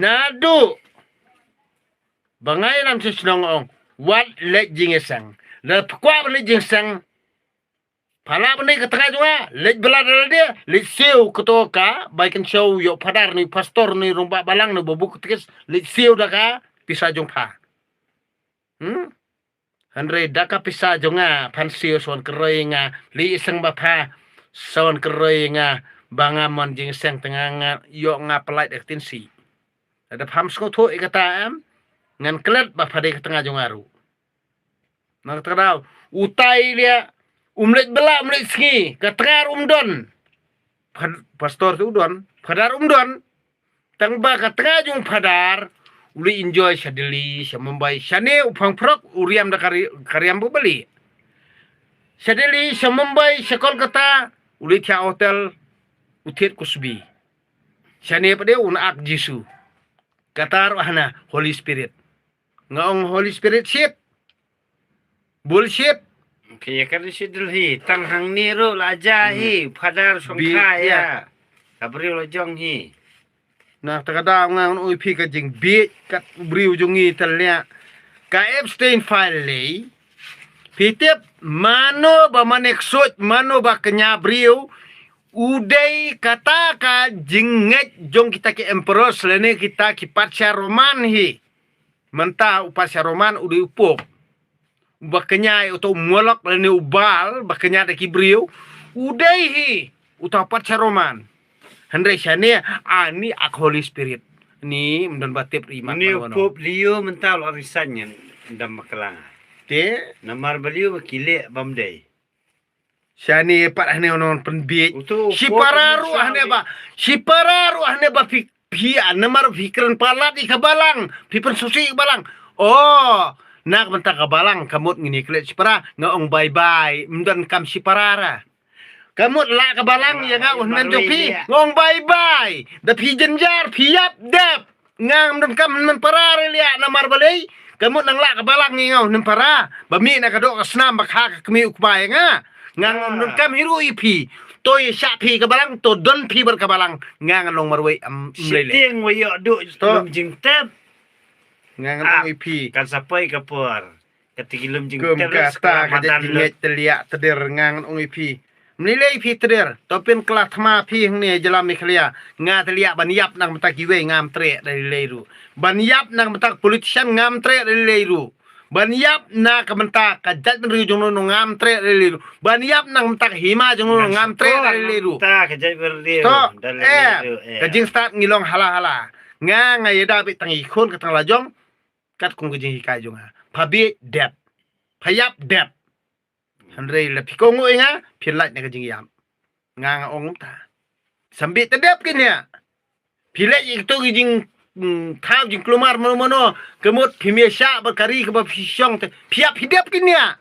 Nadu bangai lam sesenong ong wat let jingesang le pekwa le jingsang pala bani ketengah juga let belada dia let siu ketoka baikan show yo padar ni pastor ni rumba balang ni bobu ketikis let siu daka pisa jongpa Andre daka pisa jonga pan siu son keroinga li iseng bapa son keroinga bangamon jingsang tengah yo ngapelait ektinsi ada paham skoto ikata am ngan kelet bapa de ketengah jongaru nak terau utai dia umlet bela umlet ski ketengah umdon pastor tu udon padar umdon tang ba ketengah jong padar uli enjoy sadeli sambai sane upang prok uriam da karyam beli sadeli sambai sekol kata uli tia hotel utit kusbi sane pade unak jisu katar wahna Holy Spirit ngaong Holy Spirit shit bullshit kaya kan sidul hi tanghang niro laja hi padar songkha ya kabri lo jong hi nah takada ngang oi pi ka jing bi kat briu jongi telnya ka Epstein file lei pitip mano ba maneksut mano ba kenya briu udai kata ka jinget jong kita ki emperor selene kita ki pacar roman hi mentah upasya roman udah upok bakanya atau molok lene ubal bakanya da kibriu udai hi utah pacar roman Andre shane ani ak Holy Spirit ni mendon batip iman ni pop liu mentah lo arisannya ndam makelang te namar beliau kile bamdai shane pat hane onon penbit si pararu ahne ba pia namar fikran palat di kabalang pipen susi balang oh nak bentak kabalang kamut ngini klet sipara ngaong bye mendon kam siparara kamut la kabalang ya nga unan jopi ngong bye da pi jenjar piap dep ngam mendon kam men parare lia namar balai kamut nang la kabalang ngau nem para bami na kadok snam bakha kami ukbay nga ngang mendon kam hiru ipi toy sya pi kabalang to don pi ber kabalang ngang long marwei lele ting wayo du lum jing tep ngang long ipi kan sapai kapur ketika lum jing tep kata kajet jinget telia teder ngang long ipi mnilai pi teder topin kelah thma pi hne jalam miklia nga telia baniap nang mata kiwe ngam tre dari leiru baniap nang mata politician ngam tre dari leiru baniap na kamenta kajat menri jongno ngam tre leliru baniap nang mentak hima jongno ngam tre leliru ta kajat berliru kajing start ngilong hala nga yeda bi tangi khon ka tang lajong kat kung kajing hikai jonga phabi dep phayap dep handrei la pikongo inga philat na kajing yam nga ong ta sambi tedep kinya philai itu kajing thao jing klumar mono kemut phimesha berkari ke bapsyong te piap hidap kinya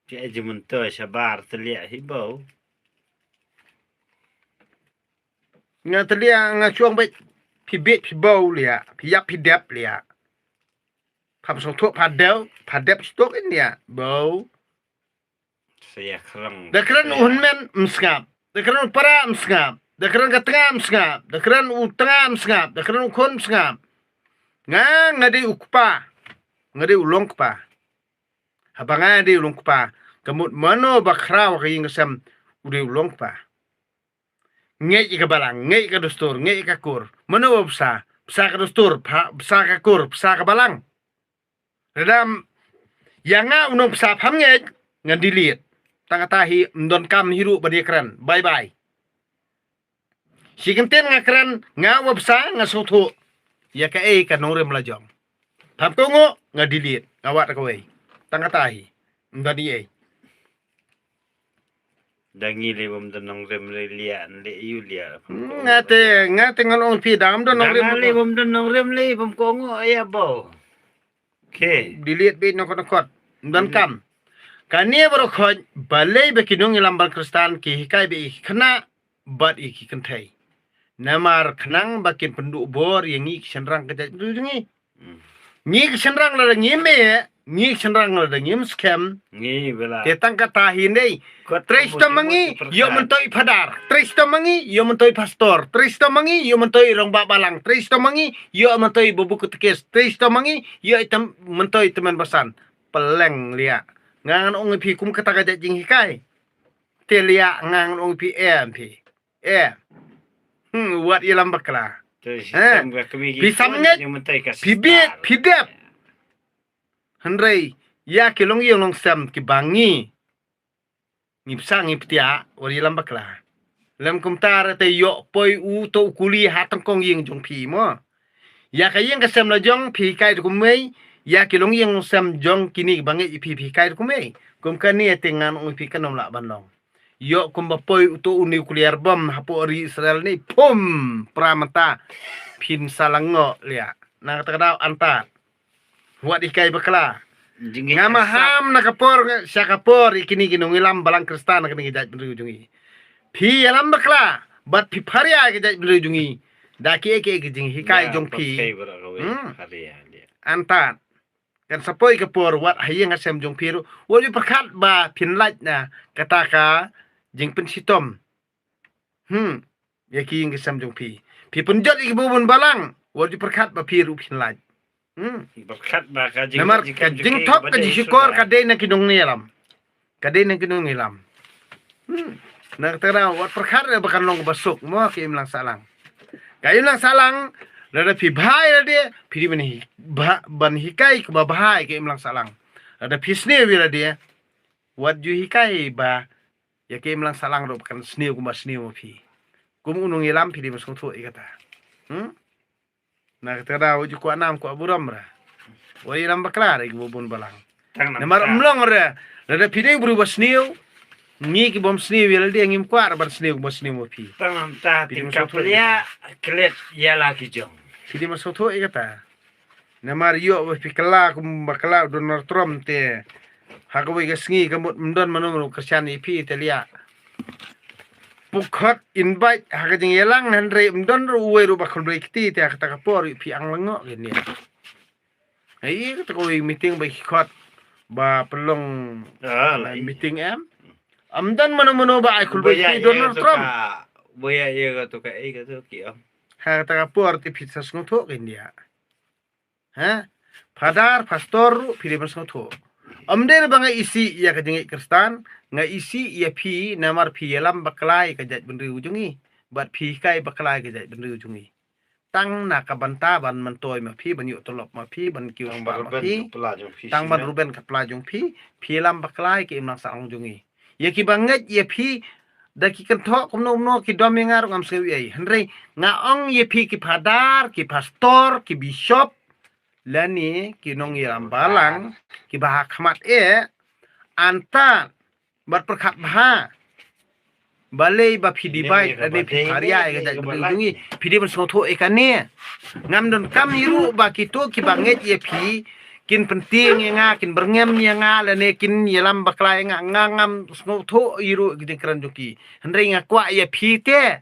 dia jemunto sabar telia hibau nga telia nga chuang bai phibet phibau lia piap hidap lia pham song thuốc phadep stok india bau saya kerang dakran unmen mskap dakran para mskap dakran katengam skap dakran utengam skap dakran ukon skap ngadi ukpa ngadi ulong kpa habanga di ulong kpa kamut mano bakraw kaying sam udi ulong kpa ngei ka balang ngei ka dustur ngei ka kur mano bsa ka dustur bsa ka kur bsa ka balang redam yanga unong bsa pham ngei ngadilit tangatahi mdon kam hiru badikran bye si kenten ngakran ngawabsa ngasoto ya ka ka nore melajong thap tongo ngadilit ngawat ka wei tangatahi ndani dangi le bom donong rem le lian le yulia ngate ngalong pi dam donong rem le bom donong rem le bom kongo ya bo ke dilit be nokot dan kam kanie bro khoj balai be kinong lambar kristan ki hikai be khna bat iki kentai namar khnang bakin penduk bor yang ngi senrang kejat ngi senrang la ngi me Ngi senrang lo dengim scam. Ngi bela. Tetang kata hindai. Kot Tristo mangi yo mentoi padar. Tristo mangi yo mentoi pastor. Tristo mangi yo mentoi rong balang. Tristo mangi yo mentoi bubuku tekes. Tristo mangi yo item mentoi teman basan. Peleng lia. Ngangan ong pi kum kata gajak jing hikai. Telia ngangan ong pi pi. Wat ilam bakla. Pibet. Hendrai ya kilong yung long sam ki bangi. Ngipsa ngiptia ori ilam bakla. Lam kumtar te yo poi u to kuli hatang kong ying jong pi mo. Ya kayeng kasam la jong pi kai kumei. Ya kilong yung sam jong kini bangi pi kai kumei. Kum kani tengan ong pi kanom la banong. Yo kumba poi uto nuclear bomb hapo ori Israel ni pum pramata pin salango lia na kata anta wat ikai bakla ngama ham nakapor syakapor ikini ginungilam balang kristan kini gijat berujungi pi alam bakla bat pi paria gijat berujungi daki eke gijing hikai jong pi anta kan sapoi kapor wat hayang asem jong piru wodi perkat ba pinlaj na kataka jing pen sitom ya ki yang kesam jong pi punjot iki bubun balang wadi perkat ba pi ru pin laj berkat ba ka namar jing top ka jikor ka de na kinong nilam na tera wat perkat ba kan long basuk mo ki imlang salang kayu lang salang lada pi bhai de pi bani ban hikai ka ba bhai ki imlang salang lada pi sne wi de wat ju hikai ba ya ke imlang salang ro kan sniu kuma sniu pi kum unung ilam pi di masung thu ikata na kata uju ku anam ku aburam ra wa ilam baklar ik bubun balang na mar umlong ra da pi de berubah sniu ni ki bom sniu wil de ngim kwar bar sniu kuma sniu pi tanam ta tingkap dia klet ya lagi jong pi di masung thu ikata na mar yo pi kala kum bakla Donald Trump te hakawi gasngi kamut mdon manung Kristian ipi telia pukhat invite hakajing yelang handre mdon ruwe ru bakal breakti te kata kapor pi ang lango gini ai kata ko meeting ba khot ba pelong meeting amdan mano ba ai kul breakti Donald Trump boya ye ga to ka ai ga to ki kata kapor ti pizza sngoto gini ha padar pastor pi masngoto amder banga isi ya kajeng Kristen nga isi ya pi namar pi yalam baklai kajat benri ujungi bat pi kai baklai kajat benri ujungi tang na kabanta ban mentoy ma pi banyu tolop ma pi ban kiwang ba ma pi tang ban ruben kapla jung pi yalam baklai ki imlang sang jungi ya ki banget ya pi daki kan thok kumno ki dom ngar ngam sewi ai henre nga ong ya pi ki padar ki pastor ki bishop lani kinong iram balang ki bahak khamat anta bat perkat baha balai ba phidi bai ade pharia ga ja dungi phidi ban sotho ekane ngam don kam iru ba kito ki banget ye phi kin penting nga kin berngem nga lane kin yelam baklai nga ngam sotho iru giding kran joki hendre nga kwa ye phi te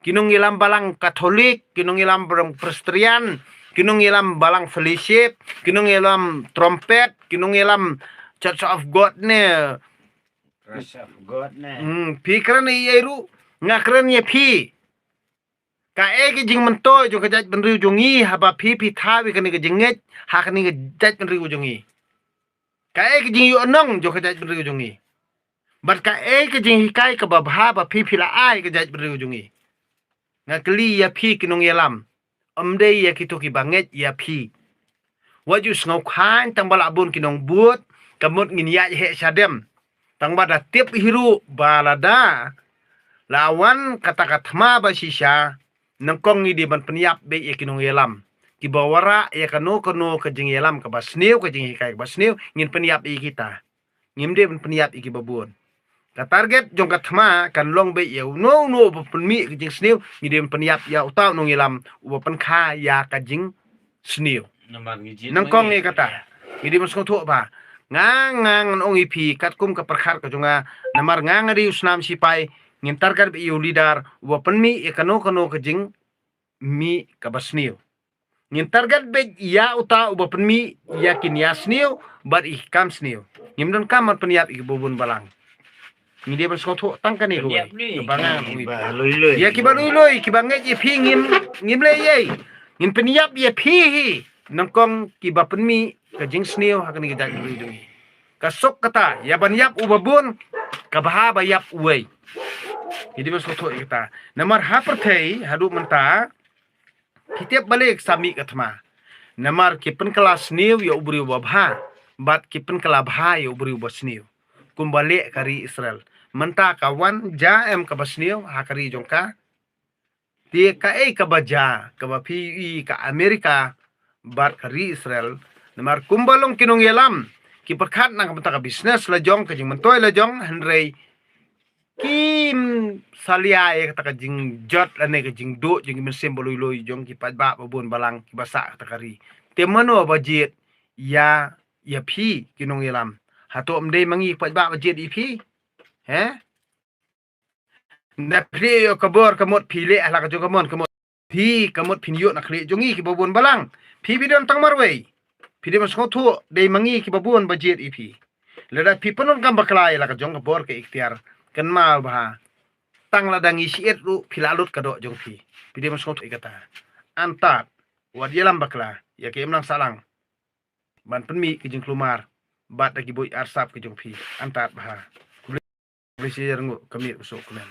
kinong ilam balang katolik kinong ilam Presbyterian kinong ilam balang fellowship, kinong ilam trumpet, kinong ilam Church of God ne. Church of God ne. Pi kran ni yeru ngakran ye pi. Ka ki jing mentoy jo kajat benriu jongi haba pi thawi kani ke jinget ha kani ke jat benriu jongi. Ka ki jing yu anong jo kajat benriu jongi. Bat ka ki jing hikai ka babha ba pi la ai ke jat benriu jongi. Ngakli ya pi kinong ilam amde ya kito ki banget ya pi waju ngau khan tang bala bun kinong but kamut ngin ya he sadem tang bada tip hiru balada lawan kata ma ba sisha nangkong ni di ban peniap be ya kinong yelam ki bawara ya kano ke jing yelam ka basniu ke jing hikai basniu ngin peniap i kita ngimde ban peniap i ki babun ka target jong kathma kan long be ya no penmi ke jing sniu ngidem peniap ya utau nong yelam upan kha ya ka jing sniu nangkong ni kata ngidem skong thu ba ngang ong ipi katkum ka perkhar ka jonga namar ngang ri usnam sipai ngin target be yu leader upan mi e kano ke jing mi ka basniu Ngin target bet ya uta uba penmi ya kinia sniu bat ikam sniu. Ngim don kamar peniap ikibubun balang. Ngin dia berskoto tangkan iku. Peniap ni. Kebangan. Ba loi-loi. Ya kiba lui kibanget ye pi ngim le ye. Ngin peniap ye pi hi. Nangkong kiba penmi ka jing sniu hakan kita lui. Kasok kata ya banyap ubabun kabaha bayap uwei. Jadi berskoto kita. Namar hapertei hadu menta Kitiap balik sami katma. Namar kipen kelas niu ya ubri wabha. Bat kipen kelabha ya ubri wasniu. Kumbalik kari Israel. Menta kawan ja em kabasniu hakari jongka. Dia ka kabaja kabapi ka Amerika bat kari Israel. Namar kumbalong kinong yelam. Kiperkat nang kamenta ka bisnes lajong kajing mentoy lajong henrei kim salia ya kata jing jot ane ke jing do jing mesim boloi jong ki ba babun balang ki basa kata kari temano bajet ya pi kinong ilam hato mde mangi ba bajet pi na pri yo kabor kamot pile ala ka jong kamot pi kamot pinyo na kli jongi ki babun balang pi bidon tang marwei pi de mas khotu de mangi ki babun bajet pi lada pi penon kam baklai ala ka jong kabor ke ikhtiar kan ma bah tang ladang isiet ru pilalut kadok jong pi pide mas ikata antat wadialam bakla ya ke emnang salang ban penmi ke jeng kelumar bat lagi boy arsap ke jong pi antat bah kulisi rengu kami usuk kumen